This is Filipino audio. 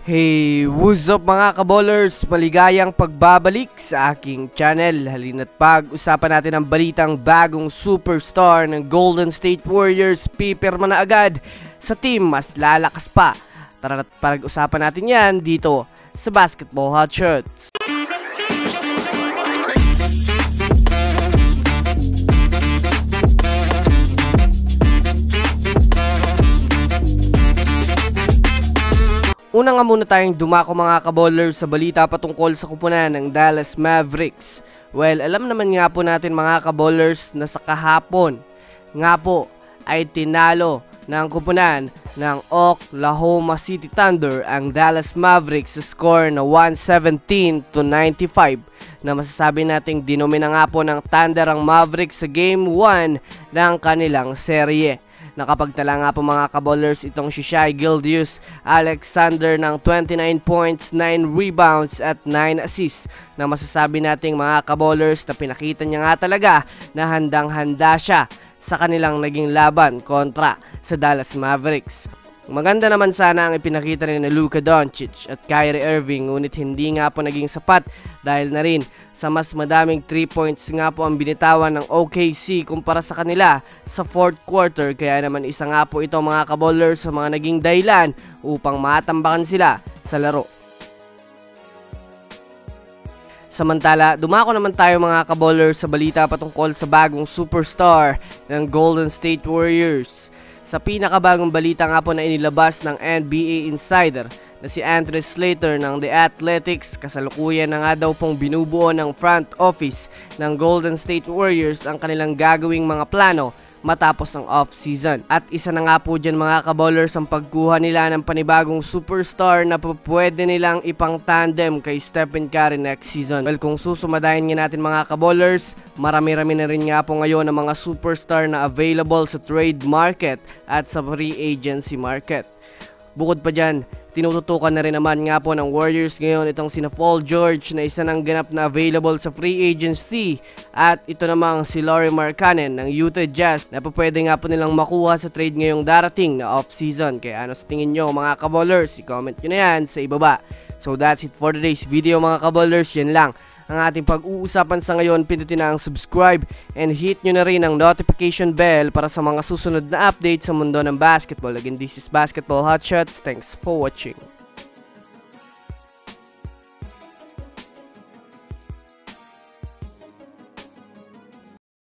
Hey, what's up mga kaballers? Maligayang pagbabalik sa aking channel. Halina't pag-usapan natin ang balitang bagong superstar ng Golden State Warriors pipirma na agad sa team mas lalakas pa. Tara na't pag-usapan natin yan dito sa Basketball Hotshots. Una nga muna tayong dumako mga kaballers sa balita patungkol sa kupunan ng Dallas Mavericks. Well, alam naman nga po natin mga kaballers na sa kahapon nga po ay tinalo ng kupunan ng Oklahoma City Thunder ang Dallas Mavericks sa score na 117-95 na masasabi nating dinomina nga po ng Thunder ang Mavericks sa Game 1 ng kanilang serye. Nakapagtala nga po mga kaballers itong si Shai Gilgeous-Alexander ng 29 points, 9 rebounds at 9 assists na masasabi nating mga kaballers na pinakita niya nga talaga na handang-handa siya sa kanilang naging laban kontra sa Dallas Mavericks. Maganda naman sana ang ipinakita rin ni Luka Doncic at Kyrie Irving, ngunit hindi nga po naging sapat dahil na rin sa mas madaming 3 points nga po ang binitawan ng OKC kumpara sa kanila sa 4th quarter. Kaya naman isa nga po ito mga kaballers sa mga naging dahilan upang matambakan sila sa laro. Samantala, dumako naman tayo mga kaballers sa balita patungkol sa bagong superstar ng Golden State Warriors. Sa pinakabagong balita nga po na inilabas ng NBA Insider na si Andrew Slater ng The Athletics, kasalukuyan na nga daw pong binubuo ng front office ng Golden State Warriors ang kanilang gagawing mga plano matapos ang off-season. At isa na nga po dyan mga kaballers ang pagkuha nila ng panibagong superstar na pwede nilang ipang tandem kay Stephen Curry next season. Well, kung susumadahin nga natin mga kaballers, marami-rami na rin nga po ngayon ang mga superstar na available sa trade market at sa free agency market. Bukod pa dyan, tinututukan na rin naman nga po ng Warriors ngayon itong sina Paul George na isa ng ganap na available sa free agency at ito namang si Lauri Markkanen ng Utah Jazz na pwede nga po nilang makuha sa trade ngayong darating na off-season. Kaya ano sa tingin nyo mga kaballers? I-comment nyo na yan sa ibaba. So that's it for today's video mga kaballers. Yan lang ang ating pag-uusapan sa ngayon. Pindutin na ang subscribe and hit nyo na rin ang notification bell para sa mga susunod na update sa mundo ng basketball. Again, this is Basketball Hotshots. Thanks for watching.